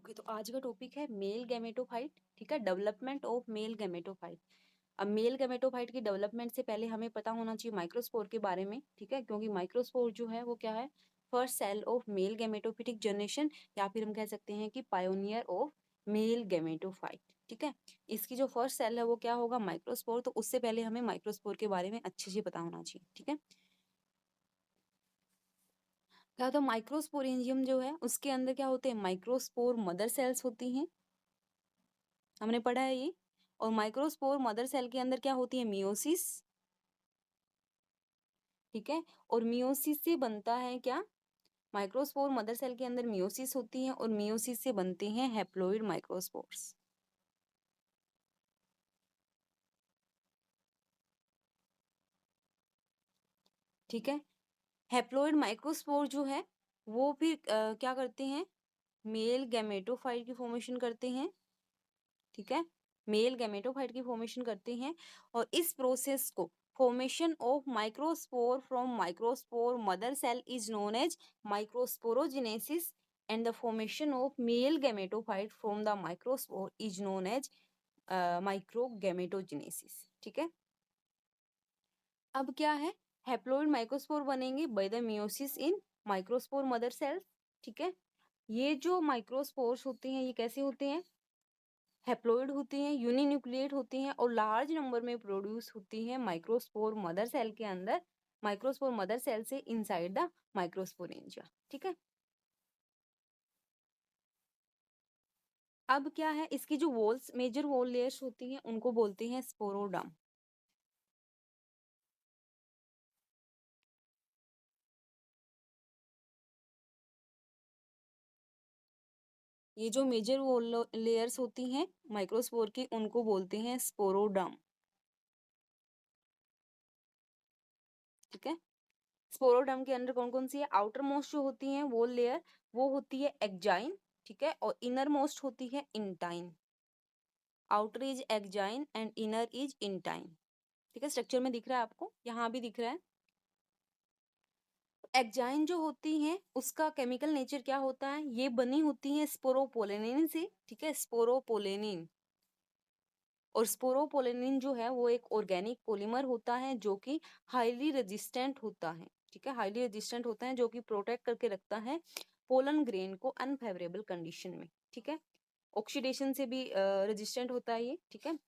Okay, तो आज का टॉपिक है मेल गैमेटोफाइट। ठीक है, डेवलपमेंट ऑफ मेल गैमेटोफाइट। अब मेल गैमेटोफाइट की डेवलपमेंट से पहले हमें पता होना चाहिए माइक्रोस्पोर के बारे में। ठीक है, क्योंकि माइक्रोस्पोर जो है वो क्या है, first cell of male gametophytic generation, या फिर हम कह सकते हैं कि पायोनियर ऑफ मेल गैमेटोफाइट। ठीक है, इसकी जो फर्स्ट सेल है वो क्या होगा, माइक्रोस्पोर। तो उससे पहले हमें माइक्रोस्पोर के बारे में अच्छे से पता होना चाहिए। ठीक है, क्या होता है माइक्रोस्पोरेंजियम जो है उसके अंदर क्या होते हैं, माइक्रोस्पोर मदर सेल्स होती हैं, हमने पढ़ा है ये। और माइक्रोस्पोर मदर सेल के अंदर क्या होती है, मियोसिस। ठीक है, और मियोसिस से बनता है क्या, माइक्रोस्पोर मदर सेल के अंदर मियोसिस होती है और मियोसिस से बनते हैं हैप्लोइड माइक्रोस्पोर्स। ठीक है, हैप्लोइड माइक्रोस्पोर जो है वो फिर क्या करते हैं, मेल गैमेटोफाइट की फॉर्मेशन करते हैं। ठीक है, मेल गैमेटोफाइट की फॉर्मेशन करते हैं। और इस प्रोसेस को, formation of microspore from microspore mother cell is known as microsporogenesis, and the formation of male gametophyte from the microspore is known as microgametogenesis. ठीक है, अब क्या है, हैप्लोइड माइक्रोस्पोर बनेंगे by the meiosis in microspore mother cells. ठीक है, ये जो माइक्रोस्पोर्स होते हैं ये कैसे होते हैं, हैप्लोइड होती हैं, यूनिन्यूक्लिएट होती हैं और लार्ज नंबर में प्रोड्यूस होती हैं माइक्रोस्पोर मदर सेल के अंदर, माइक्रोस्पोर मदर सेल से इनसाइड द माइक्रोस्पोरेंजिया। ठीक है, अब क्या है, इसकी जो वॉल्स, मेजर वॉल लेयर्स होती हैं उनको बोलते हैं स्पोरोडर्म। ये जो मेजर वॉल लेयर्स होती हैं माइक्रोस्पोर की उनको बोलते हैं स्पोरोडर्म। ठीक है, स्पोरोडर्म के अंदर कौन कौन सी है, आउटर मोस्ट जो होती है वॉल लेयर वो होती है एक्जाइन। ठीक है, और इनर मोस्ट होती है intine. Outer is exine and inner is intine. ठीक है, स्ट्रक्चर में दिख रहा है आपको, यहाँ भी दिख रहा है। एक्जाइन जो होती है उसका केमिकल नेचर क्या होता है, ये बनी होती है स्पोरोपोलेनिन से। ठीक है, स्पोरोपोलेनिन। और स्पोरोपोलेनिन जो है वो एक ऑर्गेनिक पॉलीमर होता है जो कि हाईली रेजिस्टेंट होता है। ठीक है, हाईली रेजिस्टेंट होता है जो कि प्रोटेक्ट करके रखता है पोलन ग्रेन को अनफेवरेबल कंडीशन में। ठीक है, ऑक्सीडेशन से भी रेजिस्टेंट होता है ये। ठीक है,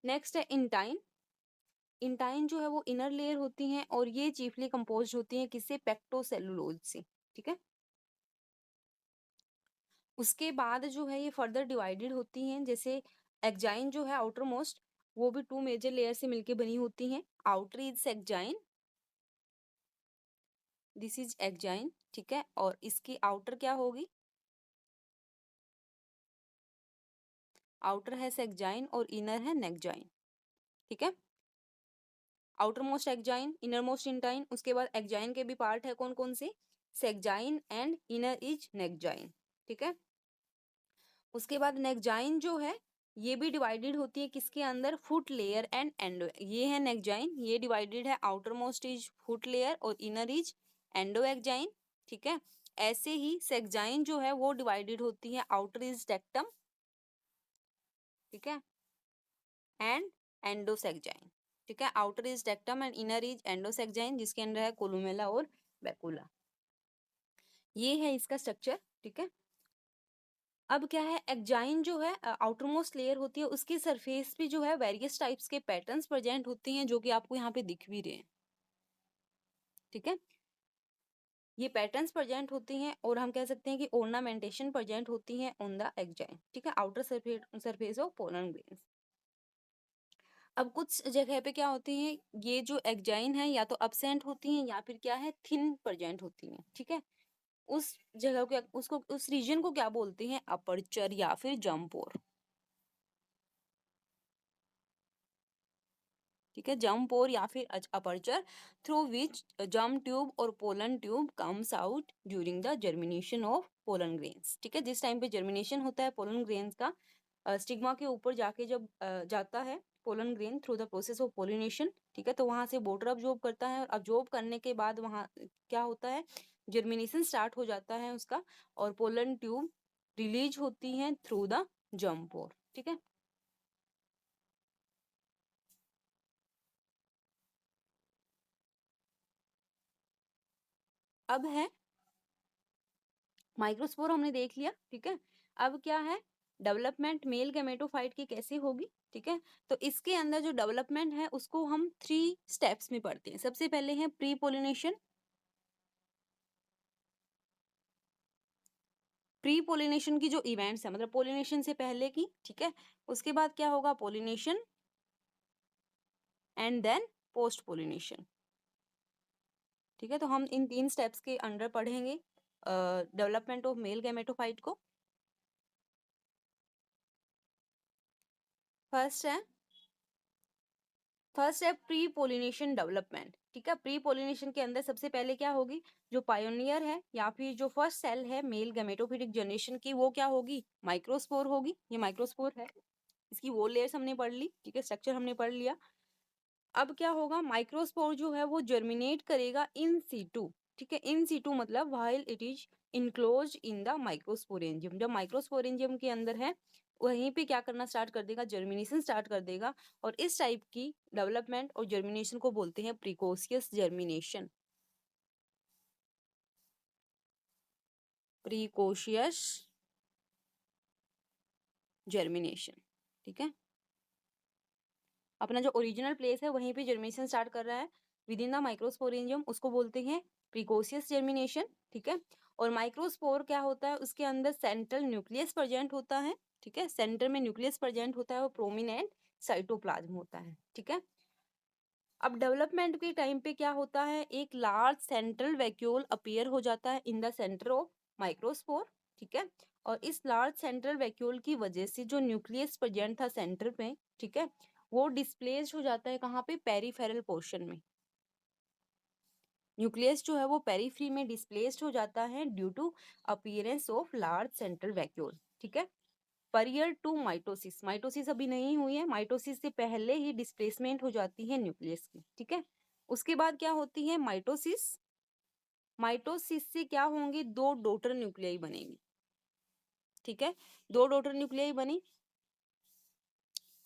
नेक्स्ट है इंटाइन। इंटाइन जो है वो इनर लेयर होती हैं और ये चीफली कंपोज्ड होती हैं किससे, पेक्टोसेलुलोज से। ठीक है, उसके बाद जो है ये फर्दर डिवाइडेड होती हैं, जैसे एक्जाइन जो है आउटर मोस्ट वो भी टू मेजर लेयर से मिलके बनी होती हैं। Outer is exine, this is exine. ठीक है, और इसकी आउटर क्या होगी, आउटर है सेक्जाइन और इनर है नेक्जाइन। ठीक है, outer most exine, inner most intine. उसके बाद एक्जाइन के भी पार्ट है कौन कौन से, सेक्जाइन एंड इनर इज नेक्जाइन। ठीक है, उसके बाद नेक्जाइन जो है ये भी डिवाइडेड होती है किसके अंदर, फुट लेयर एंड एंडो। ये है नेक्जाइन, ये डिवाइडेड है, outer most is foot layer और इनर इज एंडो एक्जाइन। ठीक है, ऐसे ही सेक्जाइन जो है वो डिवाइडेड होती है, आउटर इज टेक्टम। ठीक है, एंड एंडोसेक्जाइन। ठीक है, outer is tectum and inner is endosexine, जिसके अंदर है कोलुमेला और बैकुला। ये है इसका स्ट्रक्चर। ठीक है, अब क्या है, एक्जाइन जो है आउटर मोस्ट लेयर होती है, उसकी सरफेस पे जो है वेरियस टाइप्स के पैटर्न्स प्रेजेंट होते हैं जो कि आपको यहाँ पे दिख भी रहे हैं। ठीक है, ये पैटर्न्स प्रेजेंट होती हैं और हम कह सकते हैं कि ऑर्नामेंटेशन प्रेजेंट होती है ऑन द एक्जाइन। ठीक है, outer surface of pollen grains. अब कुछ जगह पे क्या होती है, ये जो एक्जाइन है या तो अब्सेंट होती हैं या फिर क्या है, थिन प्रेजेंट होती हैं। ठीक है, उस जगह को, उसको, उस रीजन को क्या बोलते हैं, अपर्चर या फिर जम्पोर। ठीक है, जम्प और या फिर अपर्चर, थ्रू विच जम ट्यूब और pollen tube comes out during the germination of pollen grains. ठीक है, जिस टाइम पे जर्मिनेशन होता है पोलन ग्रेन्स का, स्टिग्मा के ऊपर जाके जब जाता है pollen grain through the process of pollination. ठीक है, तो वहां से वाटर अब्जॉर्ब करता है, अब्जॉर्ब करने के बाद वहां क्या होता है, जर्मिनेशन स्टार्ट हो जाता है उसका, और पोलन ट्यूब रिलीज होती हैं थ्रू द जर्म पोर, ठीक है। अब है माइक्रोस्पोर हमने देख लिया, ठीक है। अब क्या है, डेवलपमेंट मेल गैमेटोफाइट की कैसे होगी, ठीक है। तो इसके अंदर जो डेवलपमेंट है उसको हम 3 स्टेप्स में पढ़ते हैं। सबसे पहले है प्री पोलिनेशन। प्री पोलिनेशन की जो इवेंट्स है, मतलब पोलिनेशन से पहले की, ठीक है। उसके बाद क्या होगा, pollination, and then post pollination, ठीक है। तो हम इन 3 स्टेप्स के अंडर पढ़ेंगे डेवलपमेंट ऑफ मेल गैमेटोफाइट को। फर्स्ट है प्री पोलिनेशन डेवलपमेंट, ठीक है। प्री पोलिनेशन के अंदर सबसे पहले क्या होगी, जो पायोनियर है या फिर जो फर्स्ट सेल है मेल गैमेटोफिटिक जनरेशन की, वो क्या होगी, माइक्रोस्पोर होगी। ये माइक्रोस्पोर है, इसकी वॉल लेयर्स हमने पढ़ ली, ठीक है, स्ट्रक्चर हमने पढ़ लिया। अब क्या होगा, माइक्रोस्पोर जो है वो जर्मिनेट करेगा इन सीटू, ठीक है। इन सीटू मतलब while it is enclosed in the microsporangium. जब माइक्रोस्पोरेंजियम के अंदर है, वहीं पे क्या करना स्टार्ट कर देगा, जर्मिनेशन स्टार्ट कर देगा। और इस टाइप की डेवलपमेंट और जर्मिनेशन को बोलते हैं प्रिकोशियस जर्मिनेशन। प्रिकोशियस जर्मिनेशन, ठीक है। अपना जो ओरिजिनल प्लेस है वहीं पे जर्मिनेशन स्टार्ट कर रहा है विद इन द माइक्रोस्पोरेंजियम, उसको बोलते हैं प्रिकोशियस जर्मिनेशन, ठीक है। और माइक्रोस्पोर क्या होता है, उसके अंदर सेंट्रल न्यूक्लियस प्रेजेंट होता है, ठीक है। सेंटर में न्यूक्लियस प्रेजेंट होता है और प्रोमिनेंट साइटोप्लाज्म होता है, ठीक है। अब डेवलपमेंट के टाइम पे क्या होता है, एक लार्ज सेंट्रल वैक्यूल अपीयर हो जाता है in the centre of microspore, ठीक है। और इस लार्ज सेंट्रल वैक्यूल की वजह से जो न्यूक्लियस प्रेजेंट था सेंटर में, ठीक है, वो डिस्प्लेस्ड हो जाता है कहाँ पे, पेरिफेरल पोर्शन में। न्यूक्लियस जो है वो पेरिफेरी में डिस्प्लेस्ड हो जाता है due to appearance of large central vacuole, ठीक है। परियर टू माइटोसिस, माइटोसिस अभी नहीं हुई है, माइटोसिस से पहले ही डिस्प्लेसमेंट हो जाती है न्यूक्लियस की, ठीक है। उसके बाद क्या होती है, माइटोसिस। माइटोसिस से क्या होंगे, 2 डॉटर न्यूक्लियाई बनेंगी, ठीक है। 2 डॉटर न्यूक्लियाई बनी।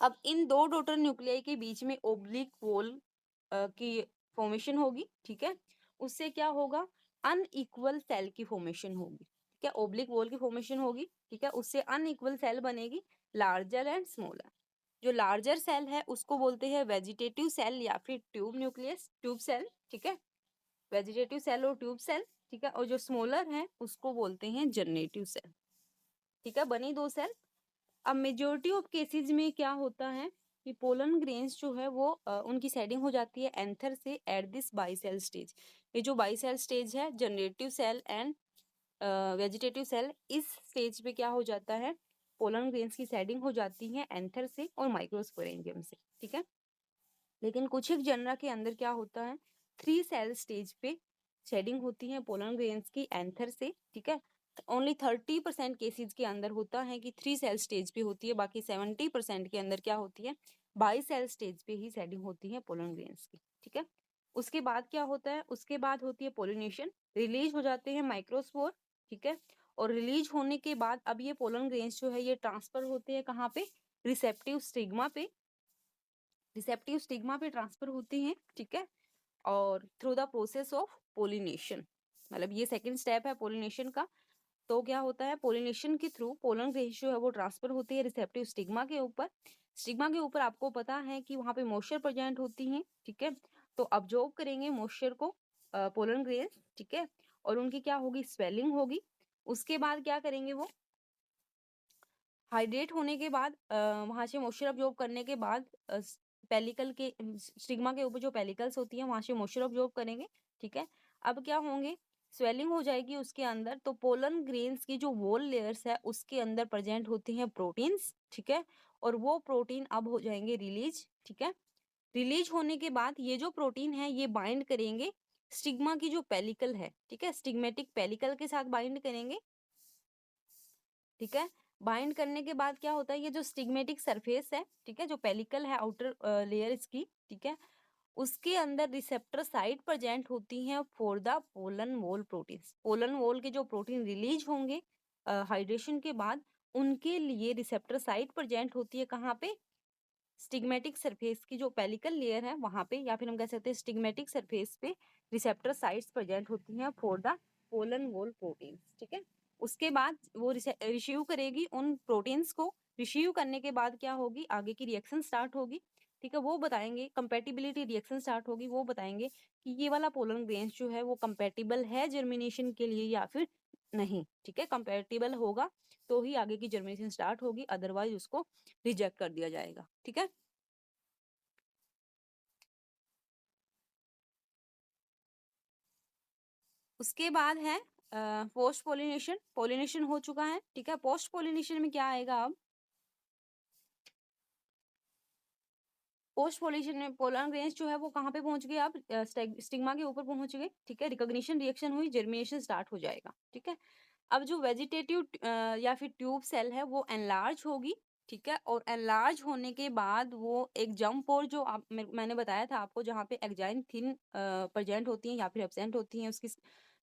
अब इन 2 डॉटर न्यूक्लियाई के बीच में ओब्लिक वॉल की फॉर्मेशन होगी, ठीक है। उससे क्या होगा, अनइक्वल सेल की फॉर्मेशन होगी, ठीक है। ओब्लिक वॉल की फॉर्मेशन होगी, ठीक है। उससे अनइक्वल सेल बनेगी, लार्जर एंड स्मॉलर। जो लार्जर सेल है उसको बोलते हैं वेजिटेटिव सेल या फिर ट्यूब न्यूक्लियस, ट्यूब सेल, ठीक है। वेजिटेटिव सेल और ट्यूब सेल, ठीक है। और जो स्मॉलर है उसको बोलते हैं जनरेटिव सेल, ठीक है। बनी 2 सेल। अब मेजोरिटी ऑफ केसेस में क्या होता है कि पोलन ग्रेन्स जो है वो उनकी सेडिंग हो जाती है एंथर से एट दिस बाइसेल स्टेज। ये जो बाइसेल स्टेज है, generative cell and vegetative cell, इस स्टेज पे क्या हो जाता है, पोलन ग्रेन्स की सेडिंग हो जाती है एंथर से और माइक्रोस्पोरेंजियम से, ठीक है। लेकिन कुछ एक जनरा के अंदर क्या होता है, 3 सेल स्टेज पे शेडिंग होती है पोलन ग्रेन्स की एंथर से, ठीक है। ओनली 30% केसेस के अंदर होता है कि 3 सेल स्टेज पे होती है, बाकी 70% के अंदर क्या होती है, बाई सेल स्टेज पे ही शेडिंग होती है पोलन ग्रेन्स की, ठीक है। उसके बाद क्या होता है, उसके बाद होती है पोलिनेशन, रिलीज हो जाते हैं माइक्रोस्पोर, ठीक है। और रिलीज होने के बाद अब ये पोलन ग्रेन्स जो है ये ट्रांसफर होते हैं कहाँ पे, रिसेप्टिव स्टिग्मा पे, रिसेप्टिव स्टिग्मा पे ट्रांसफर होती हैं, ठीक है। और through the process of pollination, मतलब ये सेकंड स्टेप है पोलिनेशन का। तो क्या होता है, पोलिनेशन के थ्रू पोलन ग्रेन्स जो है वो ट्रांसफर होती है रिसेप्टिव स्टिग्मा के ऊपर। स्टिग्मा के ऊपर आपको पता है कि वहाँ पे मॉइस्चर प्रेजेंट होती हैं, ठीक है। तो ऑब्जॉर्व करेंगे मॉइस्चर को पोलन ग्रेन्स, ठीक है। और उनकी क्या होगी, स्वेलिंग होगी। उसके बाद क्या करेंगे वो, हाइड्रेट होने के बाद वहाँ से मॉइस्चर अब्जॉर्ब करने के बाद पेलिकल के स्टिग्मा के ऊपर जो पेलिकल्स होती है वहाँ से मॉइस्चर अब्जॉर्ब करेंगे, ठीक है। अब क्या होंगे, स्वेलिंग हो जाएगी उसके अंदर। तो पोलन ग्रेन्स की जो वॉल लेयर्स है उसके अंदर प्रेजेंट होते हैं प्रोटीन्स, ठीक है। और वो प्रोटीन अब हो जाएंगे रिलीज, ठीक है। रिलीज होने के बाद ये जो प्रोटीन है ये बाइंड करेंगे स्टिग्मा की जो पेलिकल है, ठीक है, स्टिग्मेटिक पेलिकल के साथ बाइंड करेंगे, ठीक है। बाइंड करने के बाद क्या होता है, ये जो स्टिग्मेटिक सरफेस है, ठीक है, जो पेलिकल है आउटर लेयर इसकी, ठीक है, उसके अंदर रिसेप्टर साइट प्रेजेंट होती हैं for the pollen wall proteins. Pollen wall के जो प्रोटीन रिलीज होंगे हाइड्रेशन के बाद उनके लिए रिसेप्टर साइट प्रेजेंट होती है कहाँ पे? स्टिग्मेटिक सरफेस की जो पेलिकल लेयर है वहां पे, या फिर हम कह सकते हैं स्टिग्मेटिक सरफेस पे रिसेप्टर साइट्स प्रेजेंट होती हैं for the pollen wall proteins, ठीक है। उसके बाद वो रिसीव करेगी उन प्रोटीन्स को। रिसीव करने के बाद क्या होगी, आगे की रिएक्शन स्टार्ट होगी, ठीक है। वो बताएंगे कंपेटिबिलिटी रिएक्शन स्टार्ट होगी, वो बताएंगे कि ये वाला पोलन ग्रेन्स जो है वो कंपेटिबल है जर्मिनेशन के लिए या फिर नहीं, ठीक है। कंपेटिबल होगा तो ही आगे की जर्मिनेशन स्टार्ट होगी, अदरवाइज उसको रिजेक्ट कर दिया जाएगा, ठीक है। उसके बाद है पोस्ट पोलिनेशन। पोलिनेशन हो चुका है, ठीक है। पोस्ट पोलिनेशन में क्या आएगा अब, पोस्ट पोलिनेशन में पोलन ग्रेन्स जो है वो कहाँ पे पहुंच गए, अब स्टिग्मा के ऊपर पहुंच गए, ठीक है। रिकॉग्निशन रिएक्शन हुई, जर्मिनेशन स्टार्ट हो जाएगा, ठीक है। अब जो वेजिटेटिव या फिर ट्यूब सेल है वो एनलार्ज होगी, ठीक है। और एनलार्ज होने के बाद वो एक जंप, और जो मैंने बताया था आपको जहाँ पे एक्जाइन थिन प्रेजेंट होती हैं या फिर एब्सेंट होती हैं उसकी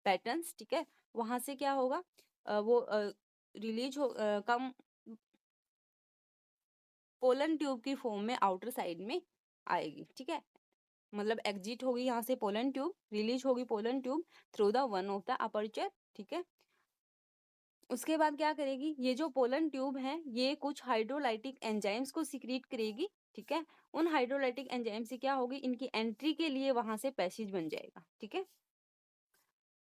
पैटर्न्स, ठीक है। वहां से क्या होगा, वो रिलीज हो कम पोलन ट्यूब की फॉर्म में आउटर साइड में आएगी, ठीक है। मतलब एग्जिट होगी यहाँ से पोलन ट्यूब, रिलीज होगी pollen tube through the one of the aperture, ठीक है। उसके बाद क्या करेगी, ये जो पोलन ट्यूब है ये कुछ हाइड्रोलाइटिक एंजाइम्स को सिक्रीट करेगी, ठीक है। उन हाइड्रोलाइटिक एंजाइम से क्या होगी, इनकी एंट्री के लिए वहां से पैसेज बन जाएगा, ठीक है।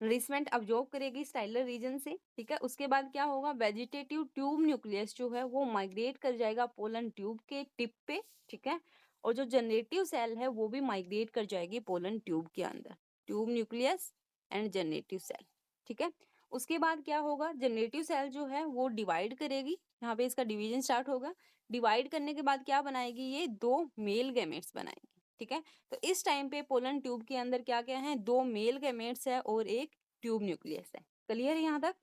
नरिशमेंट अब्जॉर्ब करेगी स्टाइलर रीजन से, ठीक है। उसके बाद क्या होगा, वेजिटेटिव ट्यूब न्यूक्लियस जो है वो माइग्रेट कर जाएगा पोलन ट्यूब के टिप पे, ठीक है। और जो जनरेटिव सेल है वो भी माइग्रेट कर जाएगी पोलन ट्यूब के अंदर, tube nucleus and generative cell, ठीक है। उसके बाद क्या होगा, जनरेटिव सेल जो है वो डिवाइड करेगी, यहाँ पे इसका डिवीजन स्टार्ट होगा। डिवाइड करने के बाद क्या बनाएगी, ये दो मेल गैमेट्स बनाएगी, ठीक है। तो इस टाइम पे पोलन ट्यूब के अंदर क्या क्या है, दो मेल गैमेट्स है और एक ट्यूब न्यूक्लियस है। क्लियर है यहाँ तक?